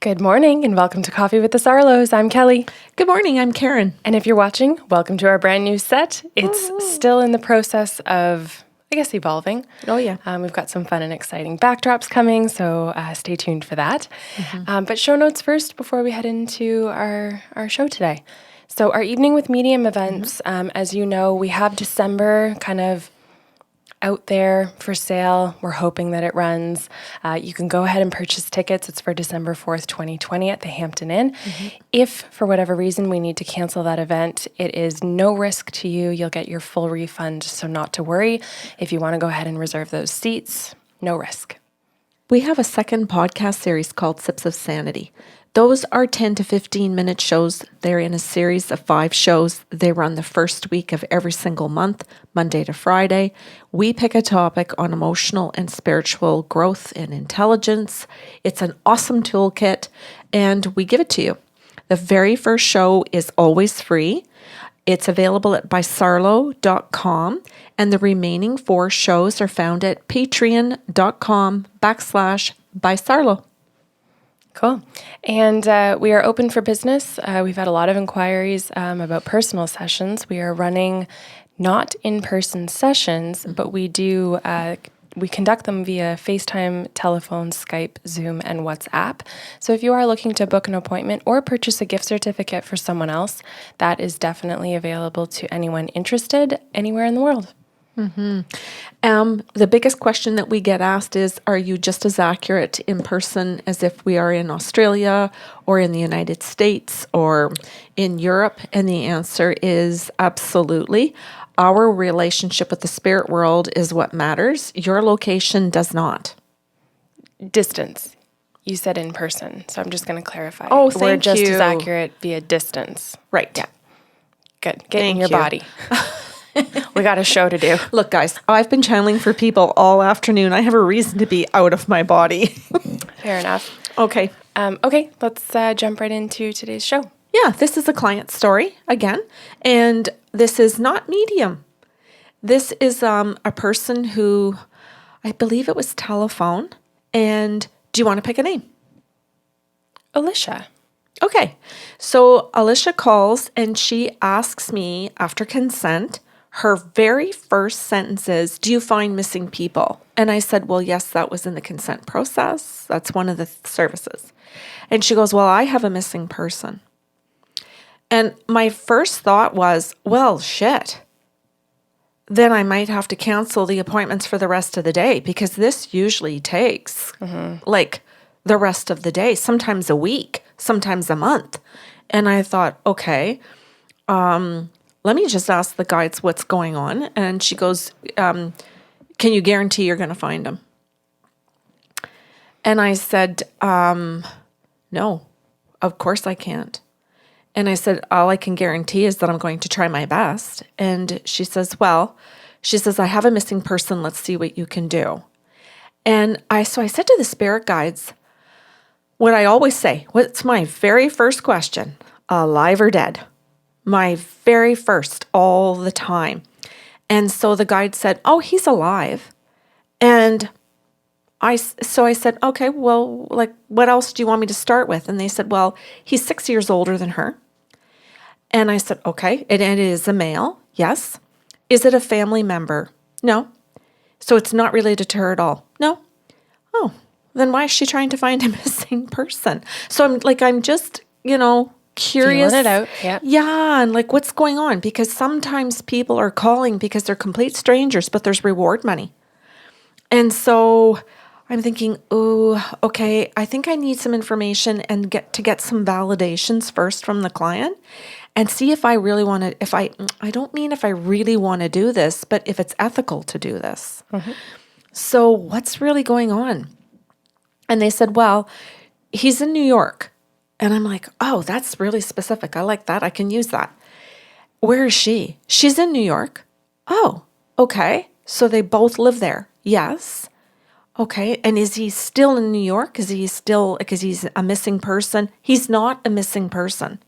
Good morning and welcome to Coffee with the Sarlos. I'm Kelly. Good morning, I'm Karen. And if you're watching, welcome to our brand new set. It's still in the process of, evolving. Oh, yeah. We've got some fun and exciting backdrops coming, so stay tuned for that. But show notes first before we head into our show today. So our Evening with Medium events, as you know, we have December kind of out there for sale. We're hoping that it runs. You can go ahead and purchase tickets. It's for December 4th, 2020 at the Hampton Inn. If, for whatever reason, we need to cancel that event, it is no risk to you. You'll get your full refund, so not to worry. If you want to go ahead and reserve those seats, no risk. We have a second podcast series called Sips of Sanity. Those are 10 to 15 minute shows. They're in a series of 5 shows. They run the first week of every single month, Monday to Friday. We pick a topic on emotional and spiritual growth and intelligence. It's an awesome toolkit, and we give it to you. The very first show is always free. It's available at bysarlo.com, and the remaining 4 shows are found at patreon.com/bysarlo. Cool. And we are open for business. We've had a lot of inquiries about personal sessions. We are running not in-person sessions, but we do we conduct them via FaceTime, telephone, Skype, Zoom, and WhatsApp. So if you are looking to book an appointment or purchase a gift certificate for someone else, that is definitely available to anyone interested anywhere in the world. The biggest question that we get asked is, are you just as accurate in person as if we are in Australia or in the United States or in Europe? And the answer is absolutely. Our relationship with the spirit world is what matters. Your location does not. Distance. You said in person, so I'm just going to clarify. Oh, We're thank just you. as accurate via distance. Right. Yeah. Good. Get in Thank your you. body. We got a show to do. Look, guys, I've been channeling for people all afternoon. I have a reason to be out of my body. Fair enough. Okay. Okay, let's jump right into today's show. Yeah, this is a client story again, and this is not medium. This is a person who, I believe it was telephone, and do you want to pick a name? Elisha. Okay, so Elisha calls and she asks me, after consent, her very first sentence is, do you find missing people? And I said, well, yes, that was in the consent process. That's one of the services. And she goes, well, I have a missing person. And my first thought was, well, shit. Then I might have to cancel the appointments for the rest of the day, because this usually takes like the rest of the day, sometimes a week, sometimes a month. And I thought, okay, let me just ask the guides what's going on. And she goes, can you guarantee you're going to find him? And I said, no, of course I can't. And I said, all I can guarantee is that I'm going to try my best. And she says, I have a missing person. Let's see what you can do. And I said to the spirit guides, what I always say, what's my very first question? Alive or dead? My very first, all the time. And so the guide said, oh, he's alive. And I said, okay, well, like, what else do you want me to start with? And they said, well, he's 6 years older than her. And I said, okay, and it is a male, yes. Is it a family member? No. So it's not related to her at all? No. Oh, then why is she trying to find a missing person? So I'm just, curious. Feeling it out, yeah. Yeah, and like, what's going on? Because sometimes people are calling because they're complete strangers, but there's reward money. And so I'm thinking, oh, okay, I think I need some information and get some validations first from the client and see if I really want to, I don't mean if I really want to do this, but if it's ethical to do this. So what's really going on? And they said, well, he's in New York. And I'm like, oh, that's really specific. I like that. I can use that. Where is she? She's in New York. Oh, okay. So they both live there. Yes. Okay. And is he still in New York? Is he still, because he's a missing person? He's not a missing person.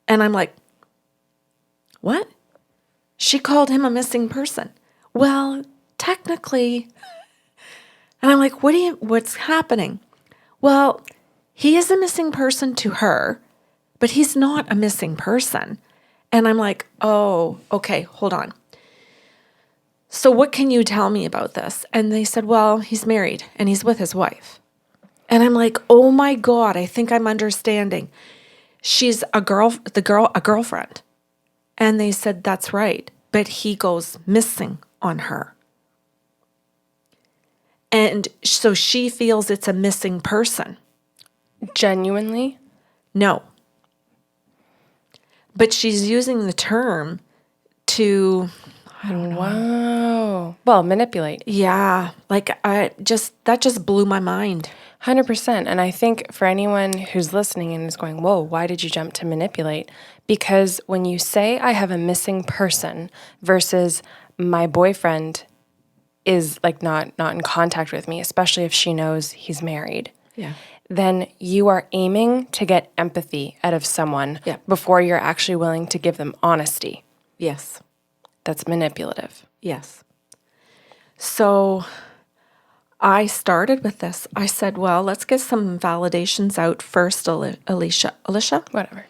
And I'm like, what? She called him a missing person. Well, technically. And I'm like, what's happening? Well, he is a missing person to her, but he's not a missing person. And I'm like, oh, okay, hold on. So what can you tell me about this? And they said, well, he's married and he's with his wife. And I'm like, oh my God, I think I'm understanding. She's a girlfriend. And they said, that's right. But he goes missing on her. And so she feels it's a missing person. Genuinely? No. But she's using the term to, I don't know. Wow. Well, manipulate. Yeah. Like that just blew my mind. 100%. And I think for anyone who's listening and is going, whoa, why did you jump to manipulate? Because when you say I have a missing person versus my boyfriend is like not in contact with me, especially if she knows he's married. Yeah. Then you are aiming to get empathy out of someone before you're actually willing to give them honesty. Yes. That's manipulative. Yes. So I started with this. I said, well, let's get some validations out first, Elisha. Whatever.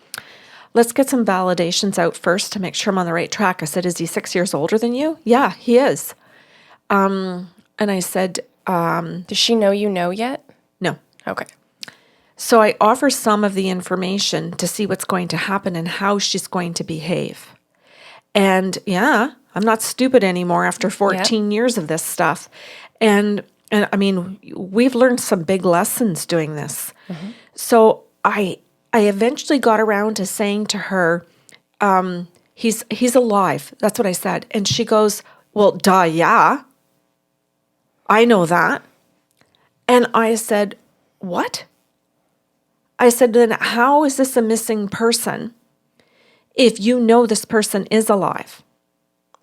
Let's get some validations out first to make sure I'm on the right track. I said, is he 6 years older than you? Yeah, he is. And I said, does she know you know yet? no. Okay. So I offer some of the information to see what's going to happen and how she's going to behave. And yeah, I'm not stupid anymore after 14 years of this stuff. And I mean, we've learned some big lessons doing this. Mm-hmm. So I eventually got around to saying to her, he's alive. That's what I said. And she goes, well, duh, yeah. I know that. And I said, what? I said, then how is this a missing person if you know this person is alive?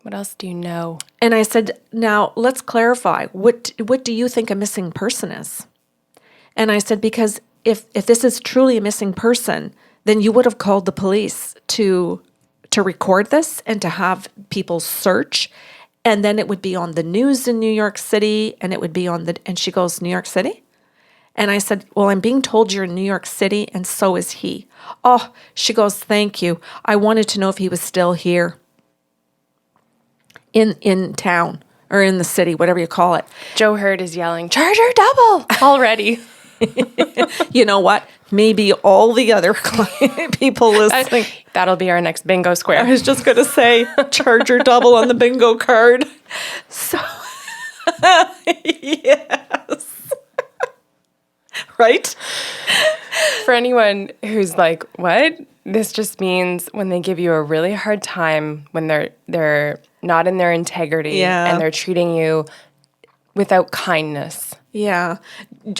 What else do you know? And I said, now let's clarify. What do you think a missing person is? And I said, because if this is truly a missing person, then you would have called the police to record this and to have people search. And then it would be on the news in New York City, and it would be and she goes, New York City? And I said, well, I'm being told you're in New York City, and so is he. Oh, she goes, thank you. I wanted to know if he was still here in town or in the city, whatever you call it. Joe Hurd is yelling, charge her double already. You know what? Maybe all the other people listening. That'll be our next bingo square. I was just going to say, charge her double on the bingo card. So, yes. Right? For anyone who's like, what? This just means when they give you a really hard time, when they're not in their integrity and they're treating you without kindness. Yeah.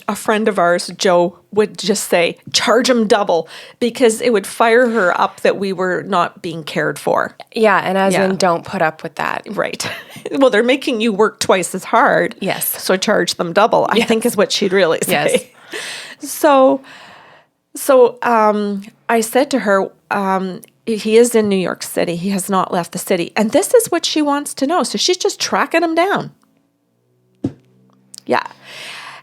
A friend of ours, Joe, would just say, charge him double, because it would fire her up that we were not being cared for. Yeah, and as in, don't put up with that. Right. Well, they're making you work twice as hard. Yes. So charge them double, I think is what she'd really say. Yes. So I said to her, he is in New York City. He has not left the city. And this is what she wants to know. So she's just tracking him down. Yeah.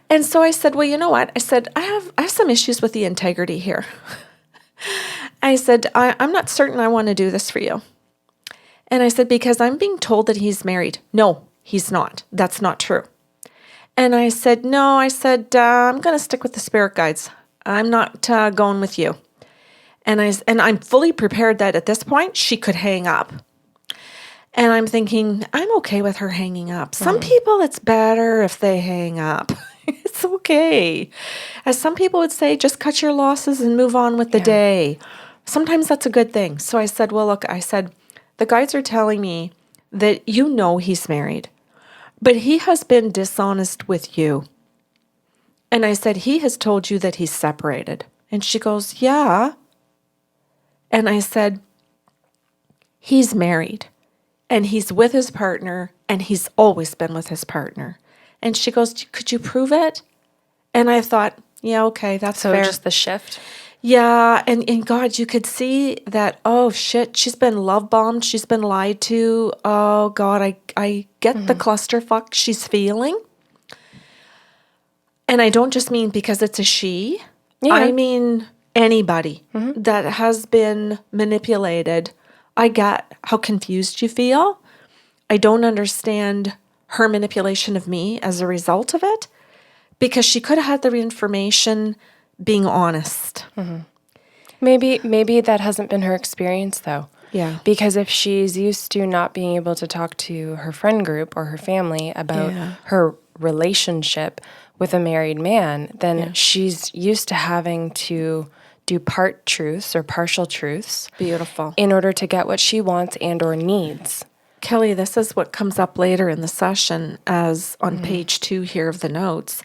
And so I said, well, you know what? I said, I have some issues with the integrity here. I said, I'm not certain I want to do this for you. And I said, because I'm being told that he's married. No, he's not. That's not true. And I said, no, I'm going to stick with the spirit guides. I'm not going with you. And I'm fully prepared that at this point she could hang up. And I'm thinking, I'm okay with her hanging up. Some people, it's better if they hang up. It's okay. As some people would say, just cut your losses and move on with the day. Sometimes that's a good thing. So I said, well, look, the guides are telling me that you know he's married, but he has been dishonest with you. And I said, he has told you that he's separated. And she goes, yeah. And I said, he's married. And he's with his partner, and he's always been with his partner. And she goes, could you prove it? And I thought, yeah, okay, that's fair. So just the shift? Yeah, and God, you could see that, oh, shit, she's been love bombed. She's been lied to. Oh, God, I get the clusterfuck she's feeling. And I don't just mean because it's a she. Yeah. I mean, anybody that has been manipulated. I get how confused you feel. I don't understand her manipulation of me as a result of it, because she could have had the information being honest. Maybe that hasn't been her experience, though. Yeah. Because if she's used to not being able to talk to her friend group or her family about Yeah. her relationship with a married man, then she's used to having to do part truths or partial truths Beautiful. in order to get what she wants and or needs. Kelly, this is what comes up later in the session as on page 2 here of the notes,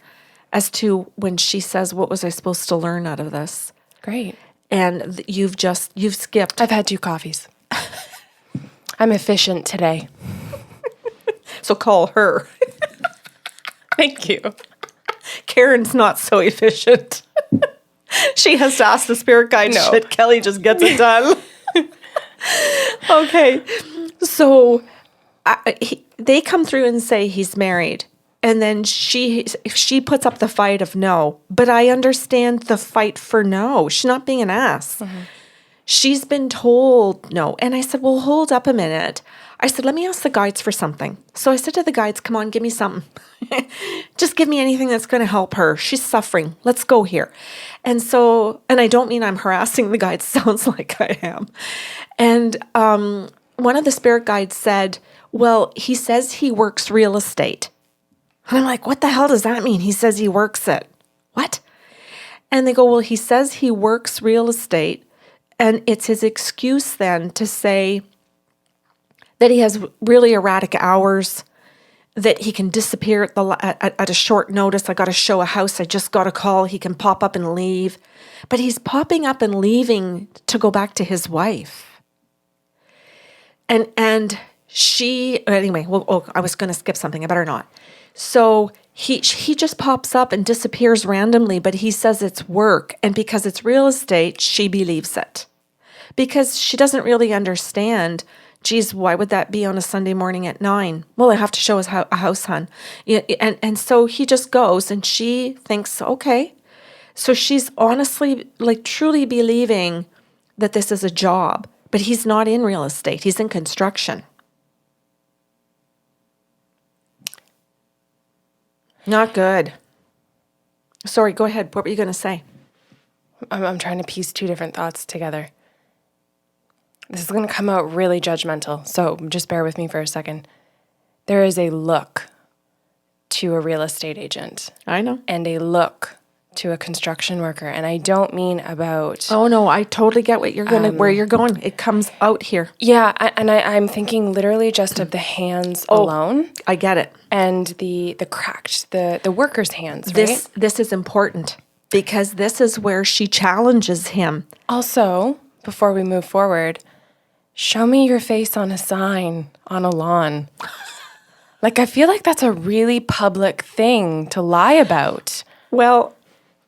as to when she says, what was I supposed to learn out of this? Great. And you've skipped. I've had 2 coffees. I'm efficient today. So call her. Thank you. Karen's not so efficient. She has to ask the spirit guide No. shit. Kelly just gets it done. Okay. So they come through and say he's married. And then she puts up the fight of no. But I understand the fight for no. She's not being an ass. She's been told no. And I said, well, hold up a minute. I said, let me ask the guides for something. So I said to the guides, come on, give me something. Just give me anything that's going to help her. She's suffering. Let's go here. And so, and I don't mean I'm harassing the guides. Sounds like I am. And one of the spirit guides said, well, he says he works real estate. And I'm like, what the hell does that mean? He says he works it. What? And they go, well, he says he works real estate. And it's his excuse then to say that he has really erratic hours, that he can disappear at a short notice. I got to show a house. I just got a call. He can pop up and leave. But he's popping up and leaving to go back to his wife. And she, anyway, well, I was going to skip something. I better not. So he just pops up and disappears randomly, but he says it's work. And because it's real estate, she believes it. Because she doesn't really understand, geez, why would that be on a Sunday morning at 9? Well, I have to show us a house, hon. And so he just goes, and she thinks, okay. So she's honestly, like, truly believing that this is a job. But he's not in real estate. He's in construction. Not good. Sorry, go ahead. What were you going to say? I'm trying to piece 2 different thoughts together. This is going to come out really judgmental, so just bear with me for a second. There is a look to a real estate agent. I know. And a look to a construction worker. And I don't mean about... Oh, no, I totally get what you're going where you're going. It comes out here. Yeah, I'm thinking literally just of the hands alone. I get it. And the cracked, the worker's hands, right? This is important because this is where she challenges him. Also, before we move forward, show me your face on a sign on a lawn. Like, I feel like that's a really public thing to lie about. Well,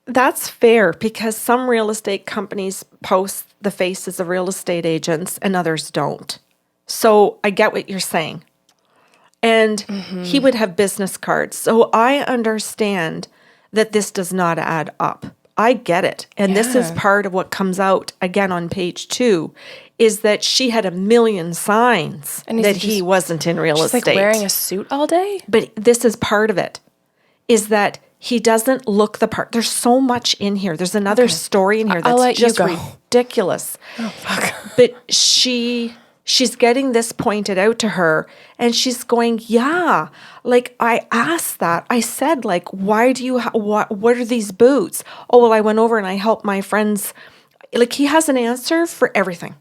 that's fair because some real estate companies post the faces of real estate agents and others don't. So I get what you're saying. And he would have business cards. So I understand that this does not add up. I get it. And this is part of what comes out again on page 2 is that she had a million signs that he wasn't in real estate. Like wearing a suit all day? But this is part of it, is that he doesn't look the part. There's so much in here. There's another story in here that's just ridiculous. Oh, fuck. But she's getting this pointed out to her, and she's going, yeah, like I asked that. I said, like, why do you, what are these boots? Oh, well, I went over and I helped my friends. Like, he has an answer for everything.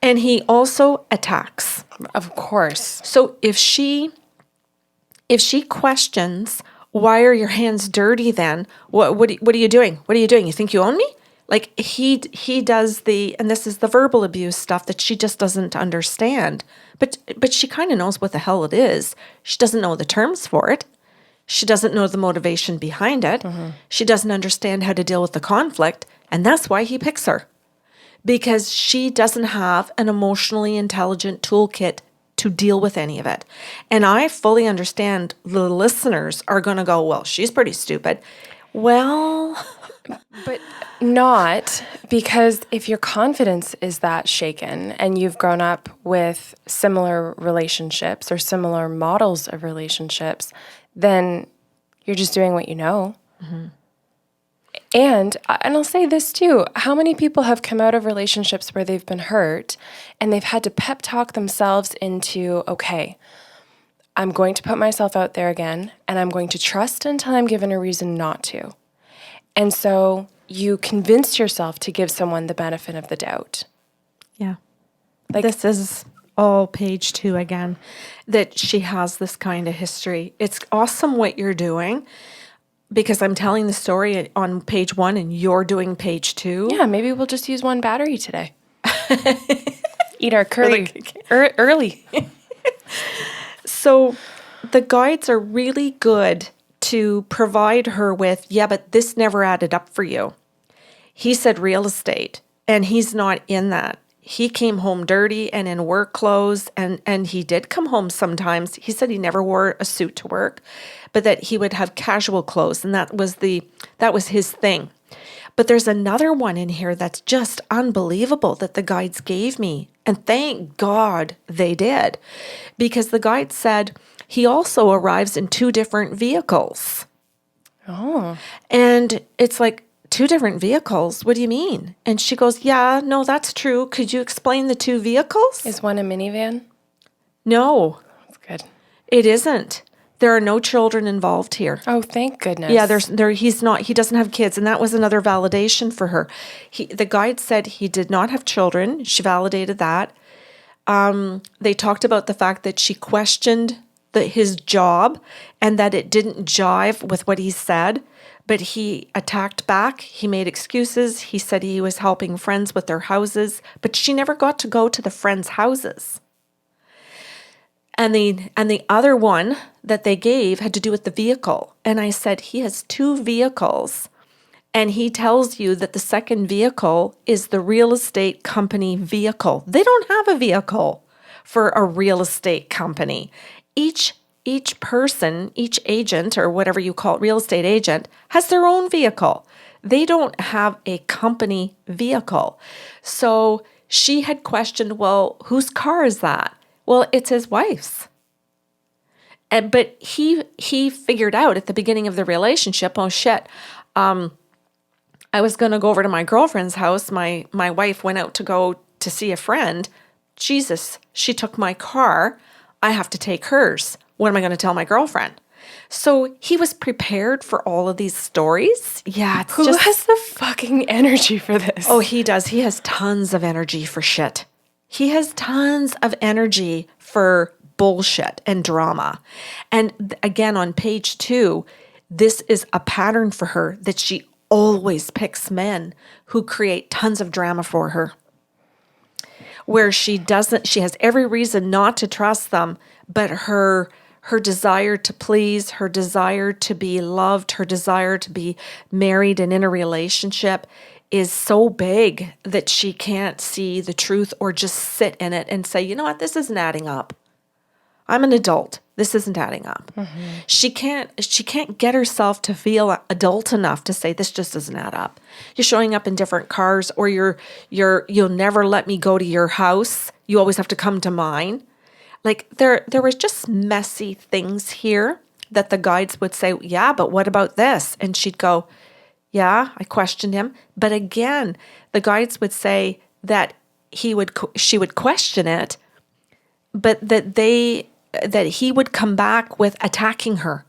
And he also attacks. Of course. So if she questions, why are your hands dirty then? What are you doing? What are you doing? You think you own me? Like he does and this is the verbal abuse stuff that she just doesn't understand. But she kind of knows what the hell it is. She doesn't know the terms for it. She doesn't know the motivation behind it. Mm-hmm. She doesn't understand how to deal with the conflict. And that's why he picks her. Because she doesn't have an emotionally intelligent toolkit to deal with any of it. And I fully understand the listeners are going to go, well, she's pretty stupid. Well, But not because if your confidence is that shaken and you've grown up with similar relationships or similar models of relationships, then you're just doing what you know. And I'll say this too. How many people have come out of relationships where they've been hurt and they've had to pep talk themselves into, okay, I'm going to put myself out there again and I'm going to trust until I'm given a reason not to. And so you convince yourself to give someone the benefit of the doubt. yeah. Like, This is all page 2 again, that she has this kind of history. It's awesome what you're doing because I'm telling the story on page 1 and you're doing page 2. yeah, maybe we'll just use one battery today. Eat our curry early. So the guides are really good to provide her with, yeah, but this never added up for you. He said real estate, and he's not in that. He came home dirty and in work clothes, and he did come home sometimes. He said he never wore a suit to work, but that he would have casual clothes, and that was his thing. But there's another one in here that's just unbelievable that the guides gave me, and thank God they did, because the guide said he also arrives in 2 different vehicles. Oh. And it's like, 2 different vehicles? What do you mean? And she goes, yeah, no, that's true. Could you explain the 2 vehicles? Is one a minivan? No, That's good. it isn't. There are no children involved here. Oh, thank goodness. Yeah, he doesn't have kids. And that was another validation for her. The guide said he did not have children. She validated that. They talked about the fact that she questioned his job and that it didn't jive with what he said. But he attacked back. He made excuses. He said he was helping friends with their houses, but she never got to go to the friends' houses. And the other one that they gave had to do with the vehicle. And I said, he has 2 vehicles. And he tells you that the second vehicle is the real estate company vehicle. They don't have a vehicle for a real estate company. Each person, each agent, or whatever you call it, real estate agent, has their own vehicle. They don't have a company vehicle. So she had questioned, well, whose car is that? Well, it's his wife's. But he figured out at the beginning of the relationship, oh shit, I was going to go over to my girlfriend's house. My wife went out to go to see a friend. Jesus, she took my car. I have to take hers. What am I going to tell my girlfriend? So he was prepared for all of these stories. Yeah, it's Who has the fucking energy for this? Oh, he does. He has tons of energy for shit. He has tons of energy for bullshit and drama. And again, on page 2, this is a pattern for her that she always picks men who create tons of drama for her. Where she has every reason not to trust them, but her desire to please, her desire to be loved, her desire to be married and in a relationship is so big that she can't see the truth or just sit in it and say, you know what, this isn't adding up. I'm an adult. This isn't adding up. Mm-hmm. She can't get herself to feel adult enough to say this just doesn't add up. You're showing up in different cars, or you'll never let me go to your house. You always have to come to mine. Like there was just messy things here that the guides would say, yeah, but what about this? And she'd go, yeah, I questioned him. But again, the guides would say that she would question it, but that he would come back with attacking her.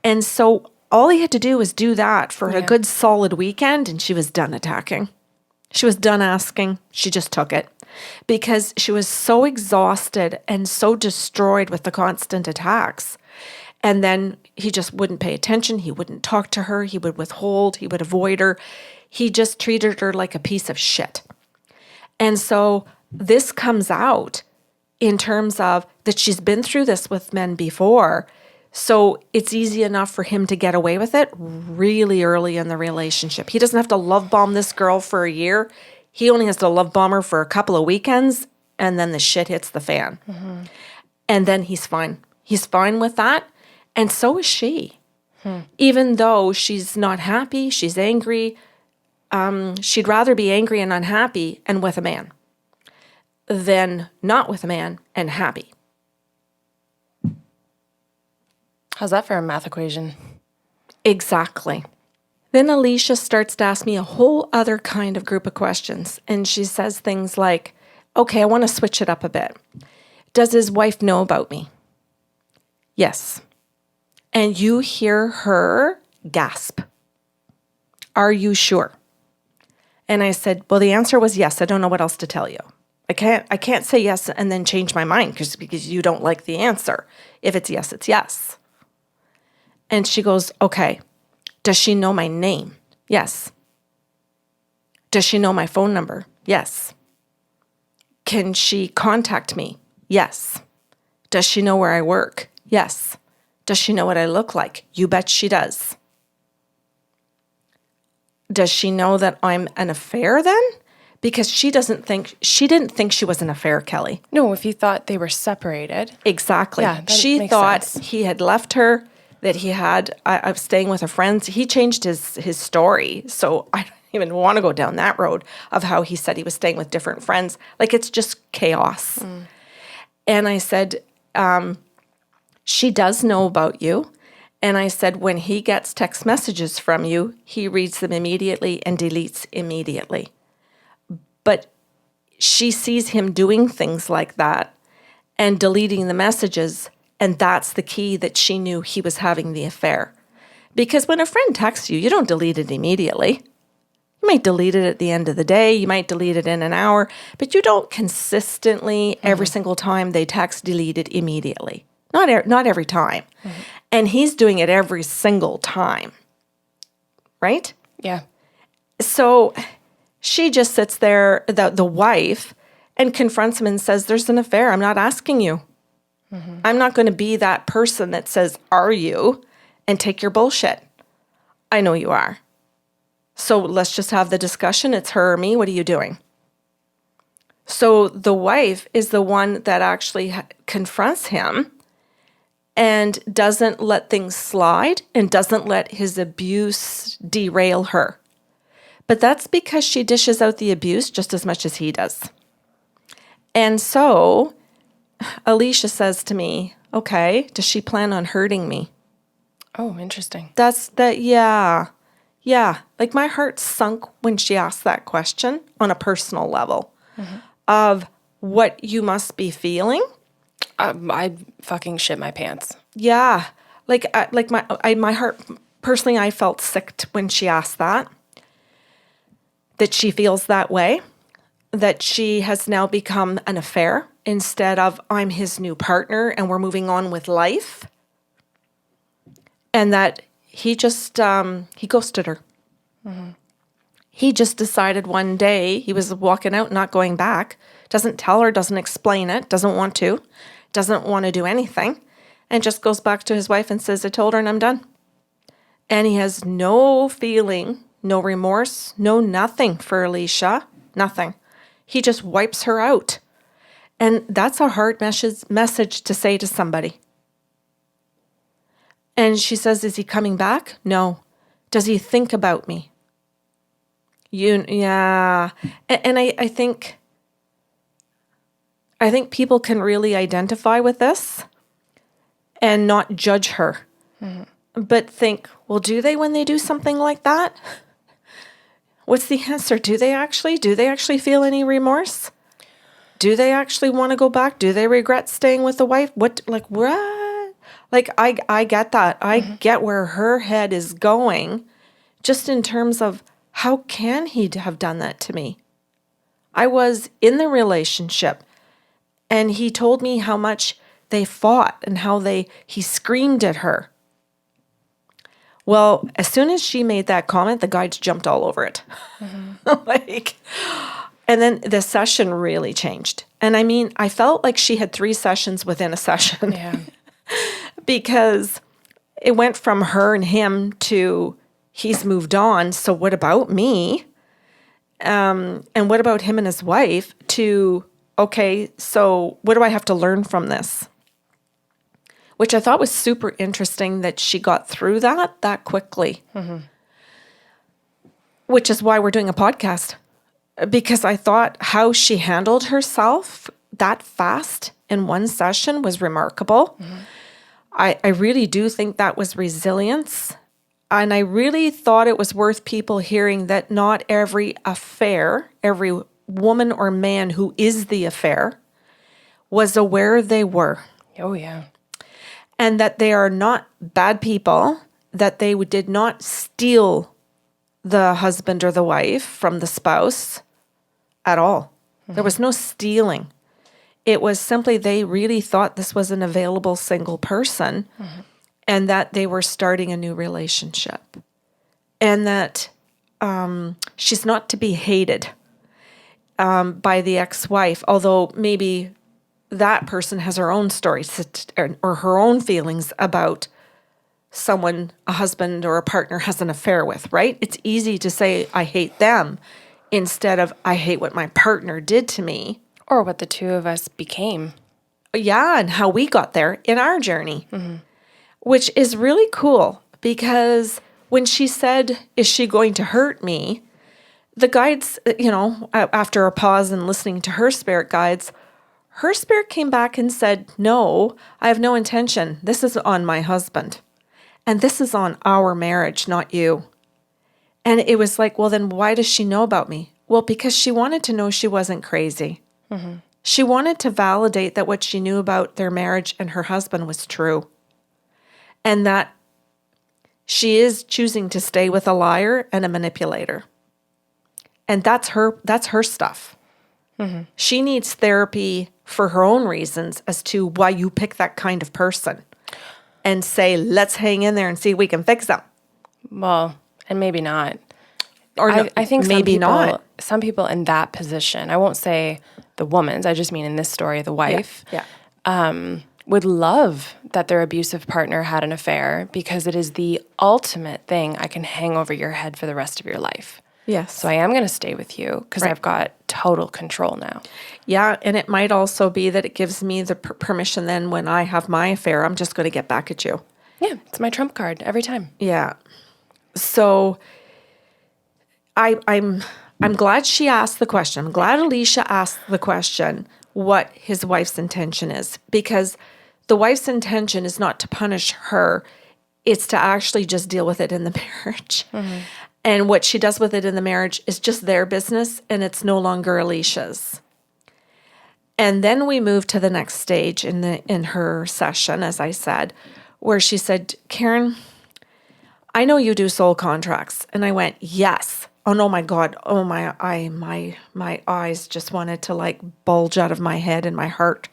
And so all he had to do was do that for a good solid weekend, and she was done attacking. She was done asking. She just took it because she was so exhausted and so destroyed with the constant attacks. And then he just wouldn't pay attention. He wouldn't talk to her. He would withhold. He would avoid her. He just treated her like a piece of shit. And so this comes out in terms of that she's been through this with men before. So it's easy enough for him to get away with it really early in the relationship. He doesn't have to love bomb this girl for a year. He only has to love bomb her for a couple of weekends, and then the shit hits the fan. Mm-hmm. And then he's fine. He's fine with that. And so is she. Even though she's not happy, she's angry, she'd rather be angry and unhappy and with a man than not with a man and happy. How's that for a math equation? Exactly. Then Elisha starts to ask me a whole other kind of group of questions. And she says things like, okay, I want to switch it up a bit. Does his wife know about me? Yes. And you hear her gasp. Are you sure? And I said, well, the answer was yes. I don't know what else to tell you. I can't say yes and then change my mind because you don't like the answer. If it's yes, it's yes. And she goes, okay, does she know my name? Yes. Does she know my phone number? Yes. Can she contact me? Yes. Does she know where I work? Yes. Does she know what I look like? You bet she does. Does she know that I'm an affair then? Because she didn't think she was an affair, Kelly. No, if you thought they were separated. Exactly. Yeah, that she makes thought sense. he had left her, that he had, I was staying with a friend. He changed his story. So I don't even want to go down that road of how he said he was staying with different friends. Like, it's just chaos. And I said, she does know about you. And I said, when he gets text messages from you, he reads them immediately and deletes immediately. But she sees him doing things like that and deleting the messages. And that's the key that she knew he was having the affair. Because when a friend texts you, you don't delete it immediately. You might delete it at the end of the day. You might delete it in an hour. But you don't consistently, every single time they text, delete it immediately. Not every time. And he's doing it every single time. Right? Yeah. So she just sits there, the wife, and confronts him and says, there's an affair. I'm not asking you. I'm not going to be that person that says, are you? And take your bullshit. I know you are. So let's just have the discussion. It's her or me. What are you doing? So the wife is the one that actually confronts him and doesn't let things slide and doesn't let his abuse derail her. But that's because she dishes out the abuse just as much as he does. And so Elisha says to me, okay, does she plan on hurting me? Oh, interesting. Yeah. Like, my heart sunk when she asked that question on a personal level of what you must be feeling. I fucking shit my pants. Yeah. My heart, personally, I felt sick when she asked that she feels that way, that she has now become an affair instead of I'm his new partner and we're moving on with life. And that he just, he ghosted her. He just decided one day he was walking out, not going back, doesn't tell her, doesn't explain it, doesn't want to do anything, and just goes back to his wife and says, I told her and I'm done. And he has no feeling, no remorse, no nothing for Elisha, nothing. He just wipes her out. And that's a hard message to say to somebody. And she says, is he coming back? No. Does he think about me? Yeah. And I think people can really identify with this and not judge her, but think, well, do they when they do something like that? What's the answer? Do they actually feel any remorse? Do they actually want to go back? Do they regret staying with the wife? What? Like, I get that. I get where her head is going, just in terms of how can he have done that to me? I was in the relationship and he told me how much they fought and how he screamed at her. Well, as soon as she made that comment, the guys jumped all over it. And then the session really changed. And I mean, I felt like she had 3 sessions within a session. Yeah. Because it went from her and him to he's moved on, so what about me? And what about him and his wife? To, okay, so what do I have to learn from this? which I thought was super interesting that she got through that quickly. Which is why we're doing a podcast, because I thought how she handled herself that fast in one session was remarkable. I really do think that was resilience. And I really thought it was worth people hearing that not every affair, every woman or man who is the affair was aware they were. Oh, yeah. And that they are not bad people, that they did not steal the husband or the wife from the spouse at all. There was no stealing. It was simply they really thought this was an available single person and that they were starting a new relationship. And that she's not to be hated by the ex-wife, although maybe that person has her own story or her own feelings about someone a husband or a partner has an affair with, right? It's easy to say, I hate them, instead of, I hate what my partner did to me. Or what the two of us became. Yeah, and how we got there in our journey, which is really cool because when she said, is she going to hurt me? The guides, after a pause and listening to her spirit guides, her spirit came back and said, no, I have no intention. This is on my husband. And this is on our marriage, not you. And it was like, well, then why does she know about me? Well, because she wanted to know she wasn't crazy. She wanted to validate that what she knew about their marriage and her husband was true. And that she is choosing to stay with a liar and a manipulator. And that's her stuff. She needs therapy for her own reasons as to why you pick that kind of person. And say, let's hang in there and see if we can fix them. Well, and maybe not. Or I think maybe not. Some people in that position, I won't say the woman's, I just mean in this story, the wife, would love that their abusive partner had an affair because it is the ultimate thing I can hang over your head for the rest of your life. Yes. So I am going to stay with you because I've got total control now. Yeah, and it might also be that it gives me the permission then when I have my affair, I'm just going to get back at you. Yeah, it's my trump card every time. Yeah. So I'm glad she asked the question. I'm glad Elisha asked the question what his wife's intention is, because the wife's intention is not to punish her. It's to actually just deal with it in the marriage. And what she does with it in the marriage is just their business, and it's no longer Elisha's. And then we moved to the next stage in her session, as I said, where she said, Karen, I know you do soul contracts. And I went, yes. Oh, no, my God. Oh, my eyes just wanted to like bulge out of my head, and my heart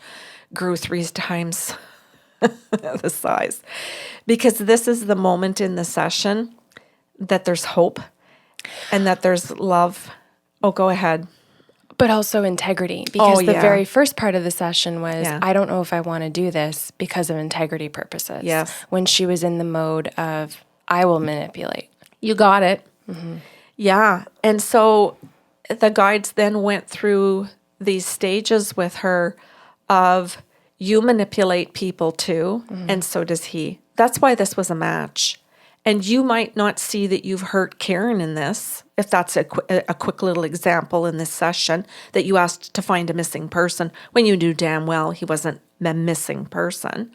grew 3 times the size. Because this is the moment in the session that there's hope and that there's love. Oh, go ahead. But also integrity, because the very first part of the session was, I don't know if I want to do this because of integrity purposes. Yes. When she was in the mode of, I will manipulate. You got it. Yeah. And so the guides then went through these stages with her of, you manipulate people too, and so does he. That's why this was a match. And you might not see that you've hurt Karen in this, if that's a quick little example in this session, that you asked to find a missing person when you knew damn well he wasn't a missing person,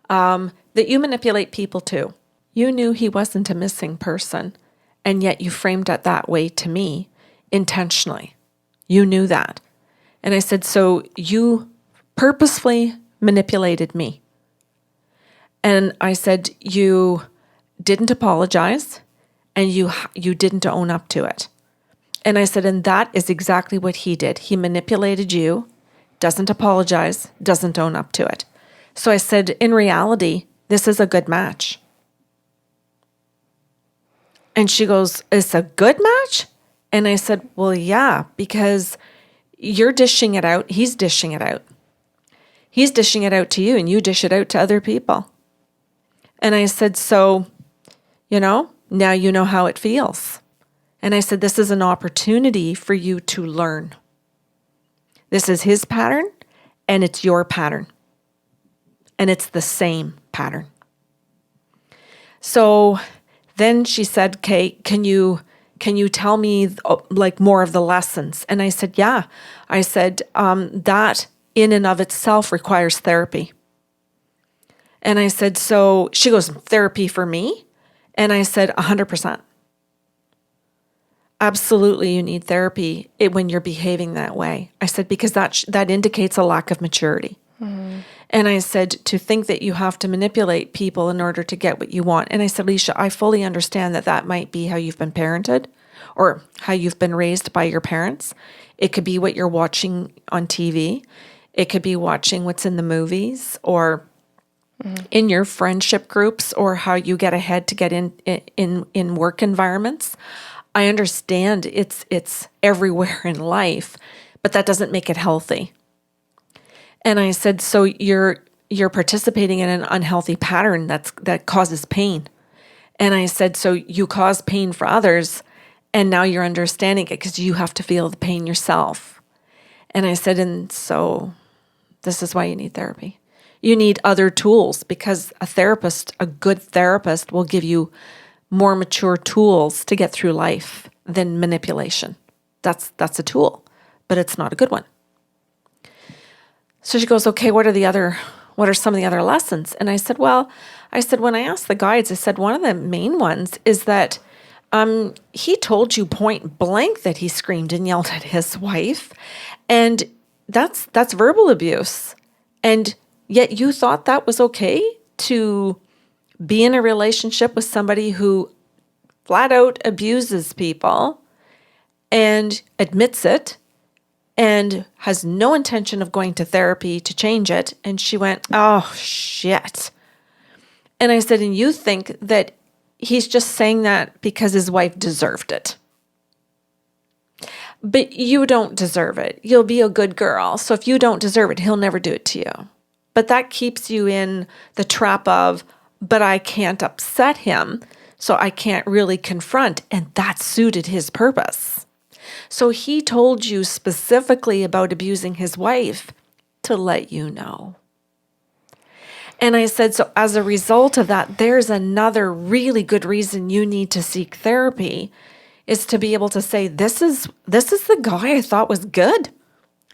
that you manipulate people too. You knew he wasn't a missing person, and yet you framed it that way to me intentionally. You knew that. And I said, so you purposefully manipulated me. And I said, you didn't apologize, and you didn't own up to it. And I said, and that is exactly what he did. He manipulated you, doesn't apologize, doesn't own up to it. So I said, in reality, this is a good match. And she goes, it's a good match? And I said, well, yeah, because you're dishing it out. He's dishing it out. He's dishing it out to you, and you dish it out to other people. And I said, so, now you know how it feels. And I said, this is an opportunity for you to learn. This is his pattern, and it's your pattern. And it's the same. pattern. So then she said, "Okay, can you tell me like more of the lessons?" And I said, "Yeah." I said, "That in and of itself requires therapy." And I said, "So," she goes, "Therapy for me?" And I said, 100%. Absolutely, you need therapy when you're behaving that way. I said, because that indicates a lack of maturity. And I said, to think that you have to manipulate people in order to get what you want. And I said, Elisha, I fully understand that might be how you've been parented or how you've been raised by your parents. It could be what you're watching on TV. It could be watching what's in the movies or in your friendship groups or how you get ahead to get in work environments. I understand it's everywhere in life, but that doesn't make it healthy. And I said, so you're participating in an unhealthy pattern that causes pain. And I said, so you cause pain for others, and now you're understanding it because you have to feel the pain yourself. And I said, and so this is why you need therapy. You need other tools because a good therapist will give you more mature tools to get through life than manipulation. That's a tool, but it's not a good one. So she goes, okay, what are some of the other lessons? And I said, when I asked the guides, I said, one of the main ones is that he told you point blank that he screamed and yelled at his wife. And that's verbal abuse. And yet you thought that was okay to be in a relationship with somebody who flat out abuses people and admits it and has no intention of going to therapy to change it. And she went, oh, shit. And I said, and you think that he's just saying that because his wife deserved it. But you don't deserve it. You'll be a good girl. So if you don't deserve it, he'll never do it to you. But that keeps you in the trap of, but I can't upset him, so I can't really confront. And that suited his purpose. So he told you specifically about abusing his wife to let you know. And I said, so as a result of that, there's another really good reason you need to seek therapy is to be able to say, this is the guy I thought was good.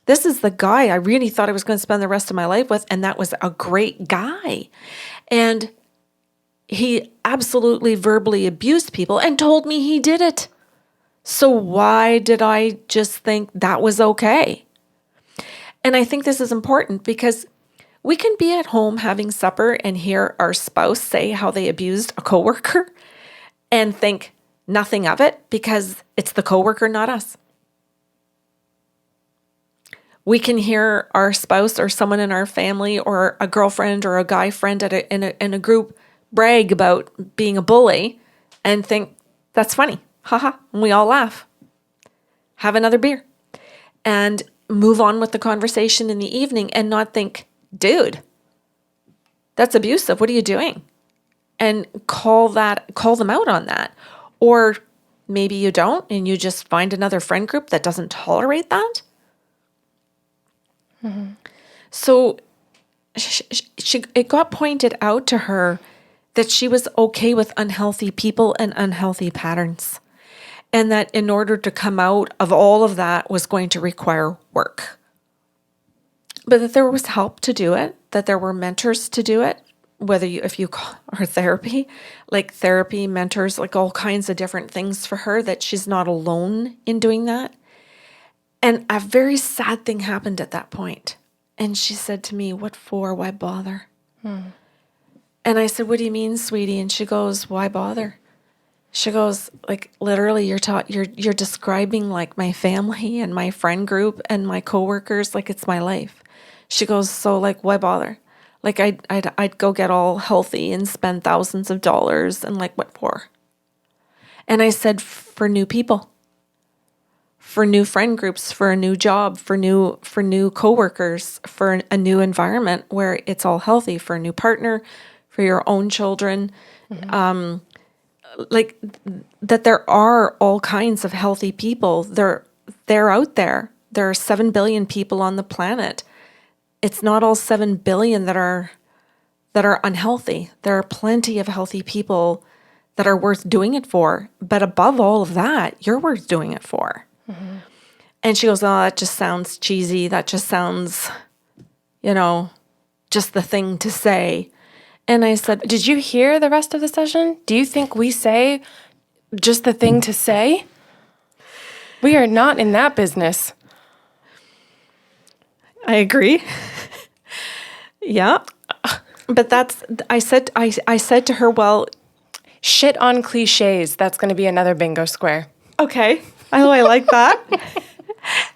This is the guy I really thought I was going to spend the rest of my life with. And that was a great guy. And he absolutely verbally abused people and told me he did it. So why did I just think that was okay? And I think this is important because we can be at home having supper and hear our spouse say how they abused a coworker and think nothing of it because it's the coworker, not us. We can hear our spouse or someone in our family or a girlfriend or a guy friend in a group brag about being a bully and think, that's funny. Haha. And we all laugh. Have another beer. And move on with the conversation in the evening and not think, dude, that's abusive. What are you doing? And call them out on that. Or maybe you don't and you just find another friend group that doesn't tolerate that. Mm-hmm. So it got pointed out to her that she was okay with unhealthy people and unhealthy patterns. And that in order to come out of all of that was going to require work. But that there was help to do it, that there were mentors to do it, if you call or therapy, like therapy, mentors, like all kinds of different things for her, that she's not alone in doing that. And a very sad thing happened at that point. And she said to me, what for? Why bother? And I said, what do you mean, sweetie? And she goes, why bother? She goes, like, literally, you're describing like my family and my friend group and my coworkers like it's my life. She goes, so like, why bother? Like, I'd go get all healthy and spend thousands of dollars and like, what for? And I said, for new people, for new friend groups, for a new job, for new coworkers, for a new environment where it's all healthy, for a new partner, for your own children. Mm-hmm. Like that there are all kinds of healthy people. They're out there. There are 7 billion people on the planet. It's not all 7 billion that are that are unhealthy. There are plenty of healthy people that are worth doing it for. But above all of that, you're worth doing it for. Mm-hmm. And she goes, oh, that just sounds cheesy. That just sounds, just the thing to say. And I said, did you hear the rest of the session? Do you think we say just the thing to say? We are not in that business. I agree. Yeah. But I said to her, well, shit on cliches. That's going to be another bingo square. Okay. I like that.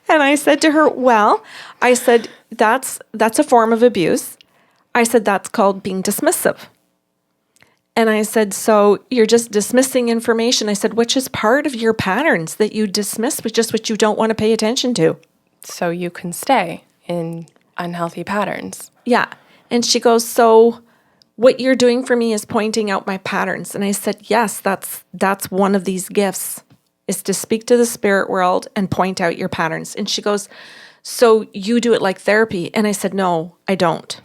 And I said to her, well, I said, that's a form of abuse. I said, that's called being dismissive. And I said, so you're just dismissing information. I said, which is part of your patterns that you dismiss, but just what you don't want to pay attention to. So you can stay in unhealthy patterns. Yeah. And she goes, so what you're doing for me is pointing out my patterns. And I said, yes, that's one of these gifts, is to speak to the spirit world and point out your patterns. And she goes, so you do it like therapy? And I said, no, I don't.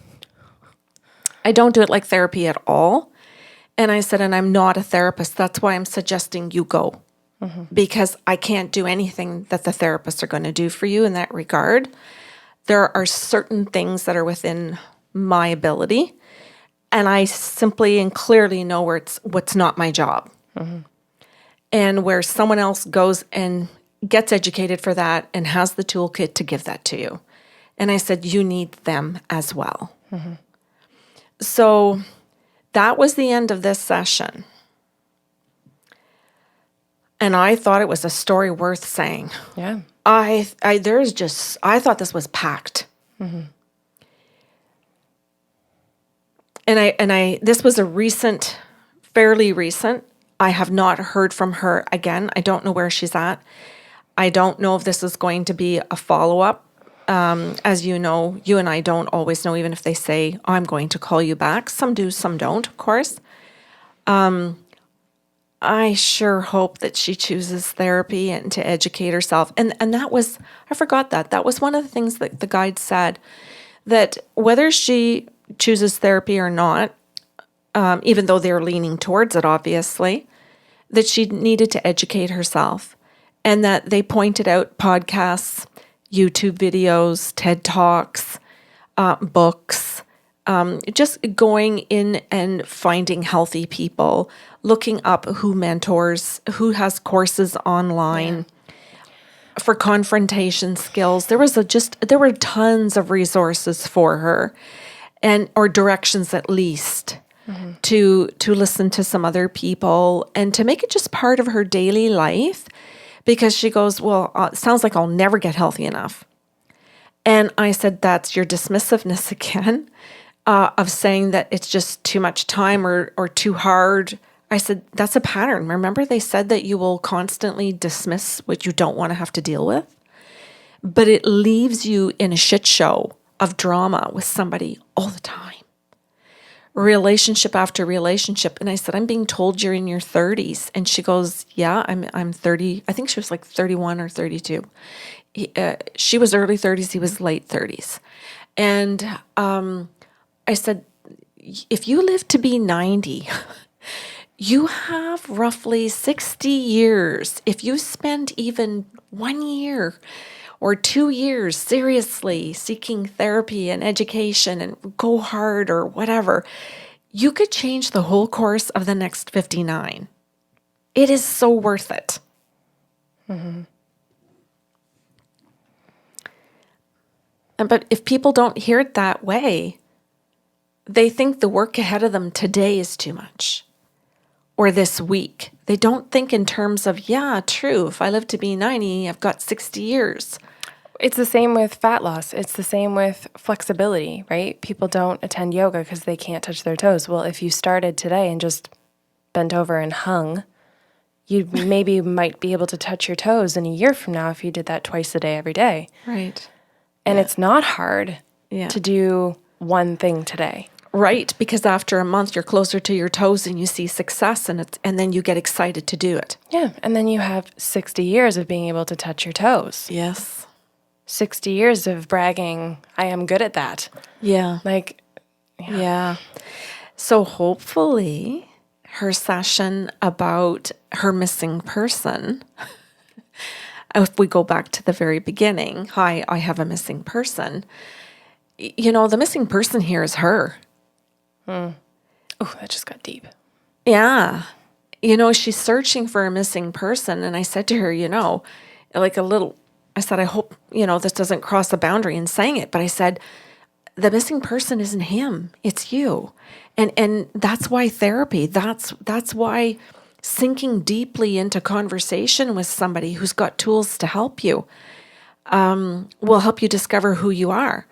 I don't do it like therapy at all. And I said, and I'm not a therapist. That's why I'm suggesting you go. Mm-hmm. Because I can't do anything that the therapists are going to do for you in that regard. There are certain things that are within my ability. And I simply and clearly know what's not my job. Mm-hmm. And where someone else goes and gets educated for that and has the toolkit to give that to you. And I said, you need them as well. Mm-hmm. So that was the end of this session. And I thought it was a story worth saying. Yeah. I thought this was packed. Mm-hmm. And this was fairly recent. I have not heard from her again. I don't know where she's at. I don't know if this is going to be a follow-up. As you know, you and I don't always know, even if they say, oh, I'm going to call you back. Some do, some don't, of course. I sure hope that she chooses therapy and to educate herself. And that was, I forgot that. That was one of the things that the guide said, that whether she chooses therapy or not, even though they're leaning towards it, obviously, that she needed to educate herself. And that they pointed out podcasts, YouTube videos, TED Talks, books, just going in and finding healthy people, looking up who mentors, who has courses online for confrontation skills. There were tons of resources for her, or directions at least, mm-hmm. to listen to some other people and to make it just part of her daily life. Because she goes, well, it sounds like I'll never get healthy enough. And I said, that's your dismissiveness again, of saying that it's just too much time or too hard. I said, that's a pattern. Remember, they said that you will constantly dismiss what you don't want to have to deal with. But it leaves you in a shit show of drama with somebody all the time. Relationship after relationship. And I said, I'm being told you're in your 30s. And she goes, yeah, I'm 30. I think she was like 31 or 32. She was early 30s. He was late 30s. And I said, if you live to be 90, you have roughly 60 years. If you spend even 1 year or 2 years seriously seeking therapy and education and go hard or whatever, you could change the whole course of the next 59. It is so worth it. Mm-hmm. But if people don't hear it that way, they think the work ahead of them today is too much. Or this week. They don't think in terms of, yeah, true, if I live to be 90, I've got 60 years. It's the same with fat loss. It's the same with flexibility, right? People don't attend yoga because they can't touch their toes. Well, if you started today and just bent over and hung, you maybe might be able to touch your toes in a year from now if you did that twice a day, every day. Right. And it's not hard to do one thing today. Right, because after a month, you're closer to your toes and you see success, and then you get excited to do it. Yeah, and then you have 60 years of being able to touch your toes. Yes. 60 years of bragging, I am good at that. Yeah. Like, Yeah. So hopefully her session about her missing person, if we go back to the very beginning, hi, I have a missing person. The missing person here is her. Oh, that just got deep. Yeah. She's searching for a missing person. And I said to her, I said, I hope, this doesn't cross the boundary in saying it. But I said, the missing person isn't him, it's you. And that's why therapy, that's why sinking deeply into conversation with somebody who's got tools to help you will help you discover who you are.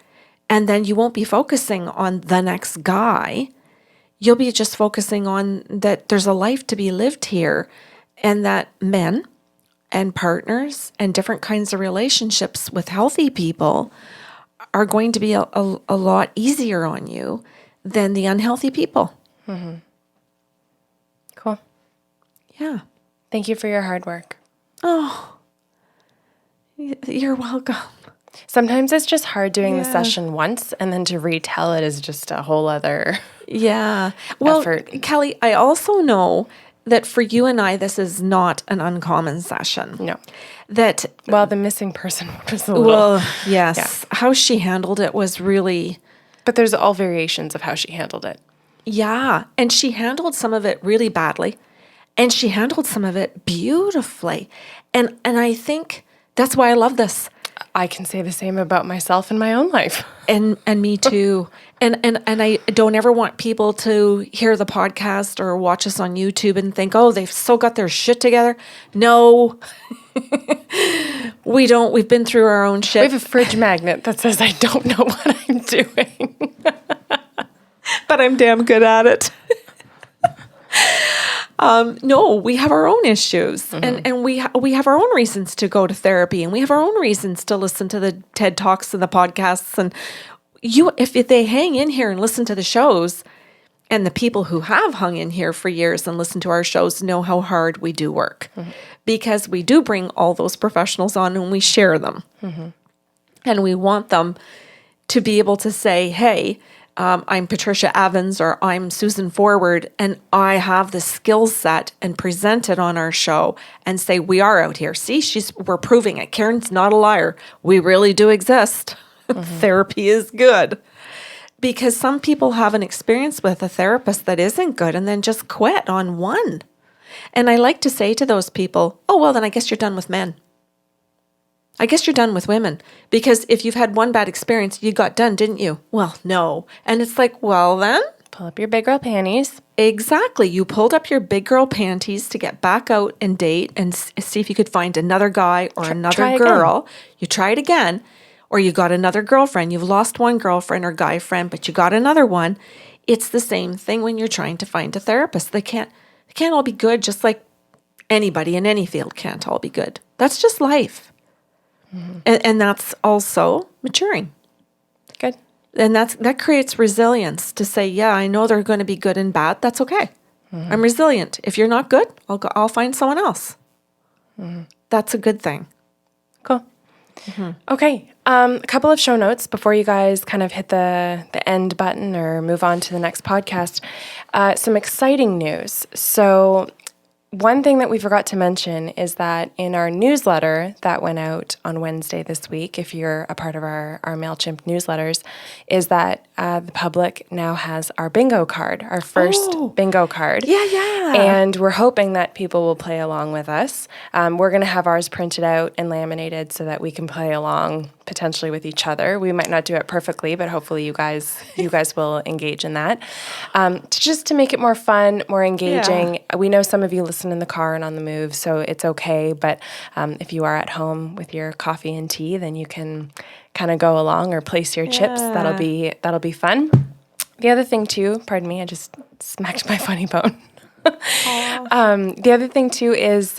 And then you won't be focusing on the next guy. You'll be just focusing on that there's a life to be lived here, and that men and partners and different kinds of relationships with healthy people are going to be a lot easier on you than the unhealthy people. Mm-hmm. Cool. Yeah. Thank you for your hard work. Oh, you're welcome. Sometimes it's just hard doing the session once, and then to retell it is just a whole other effort. Kelly, I also know that for you and I, this is not an uncommon session. No. The missing person was a little... Well, yes. Yeah. How she handled it was really... But there's all variations of how she handled it. Yeah. And she handled some of it really badly. And she handled some of it beautifully. And I think that's why I love this. I can say the same about myself in my own life. And me too. And I don't ever want people to hear the podcast or watch us on YouTube and think, oh, they've so got their shit together. No, we don't. We've been through our own shit. We have a fridge magnet that says I don't know what I'm doing. But I'm damn good at it. No, we have our own issues, mm-hmm. and we have our own reasons to go to therapy, and we have our own reasons to listen to the TED Talks and the podcasts. And if they hang in here and listen to the shows, and the people who have hung in here for years and listened to our shows know how hard we do work, mm-hmm. because we do bring all those professionals on and we share them, mm-hmm. and we want them to be able to say, hey, I'm Patricia Evans or I'm Susan Forward, and I have the skill set and present it on our show and say, we are out here. See, we're proving it. Karen's not a liar. We really do exist. Mm-hmm. Therapy is good. Because some people have an experience with a therapist that isn't good and then just quit on one. And I like to say to those people, oh, well, then I guess you're done with men. I guess you're done with women, because if you've had one bad experience, you got done, didn't you? Well, no. And it's like, well, then. Pull up your big girl panties. Exactly. You pulled up your big girl panties to get back out and date and see if you could find another guy or another girl. Again. You try it again, or you got another girlfriend. You've lost one girlfriend or guy friend, but you got another one. It's the same thing when you're trying to find a therapist. They can't all be good, just like anybody in any field can't all be good. That's just life. Mm-hmm. And that's also maturing. Good. And that creates resilience to say, yeah, I know they're going to be good and bad. That's okay. Mm-hmm. I'm resilient. If you're not good, I'll find someone else. Mm-hmm. That's a good thing. Cool. Mm-hmm. Okay. A couple of show notes before you guys kind of hit the end button or move on to the next podcast. Some exciting news. So one thing that we forgot to mention is that in our newsletter that went out on Wednesday this week, if you're a part of our MailChimp newsletters, is that the public now has our bingo card, our first bingo card. Yeah. And we're hoping that people will play along with us. We're going to have ours printed out and laminated so that we can play along potentially with each other. We might not do it perfectly, but hopefully you guys will engage in that. Just to make it more fun, more engaging. Yeah. We know some of you listen in the car and on the move, so it's okay. But if you are at home with your coffee and tea, then you can kind of go along or place your chips. That'll be fun. The other thing too, pardon me, I just smacked my funny bone. The other thing too is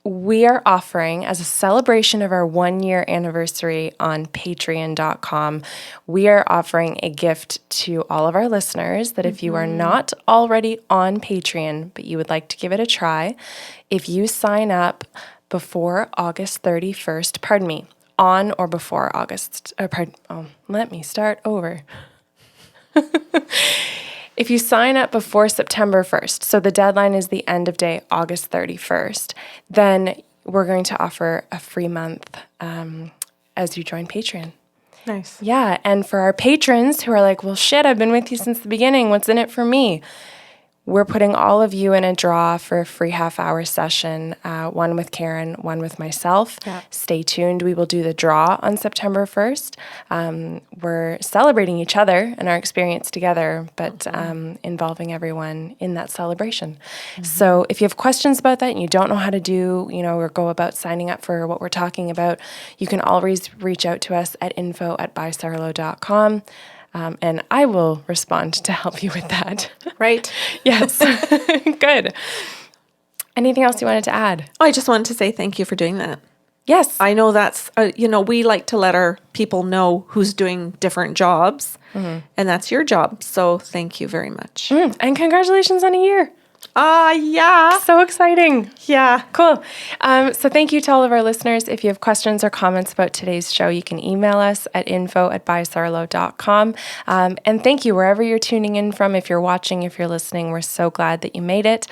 we are offering, as a celebration of our 1-year anniversary on patreon.com, we are offering a gift to all of our listeners that if you are not already on Patreon, but you would like to give it a try, if you sign up before August 31st, on or before August, let me start over. If you sign up before September 1st, so the deadline is the end of day, August 31st, then we're going to offer a free month as you join Patreon. Nice. Yeah, and for our patrons who are like, well, shit, I've been with you since the beginning. What's in it for me? We're putting all of you in a draw for a free half-hour session, one with Karen, one with myself. Yeah. Stay tuned. We will do the draw on September 1st. We're celebrating each other and our experience together, but involving everyone in that celebration. So if you have questions about that and you don't know how to do, or go about signing up for what we're talking about, you can always reach out to us at info@bysarlo.com. And I will respond to help you with that. Right? Yes. Good. Anything else you wanted to add? I just wanted to say thank you for doing that. Yes. I know that's, we like to let our people know who's doing different jobs, and that's your job. So thank you very much. And congratulations on a year. Yeah. So exciting. Yeah. Cool. So thank you to all of our listeners. If you have questions or comments about today's show, you can email us at info@bysarlo.com. And thank you wherever you're tuning in from. If you're watching, if you're listening, we're so glad that you made it.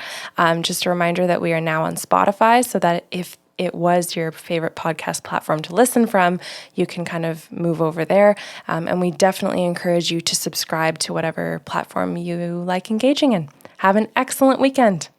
Just a reminder that we are now on Spotify, so that if it was your favorite podcast platform to listen from, you can kind of move over there. And we definitely encourage you to subscribe to whatever platform you like engaging in. Have an excellent weekend.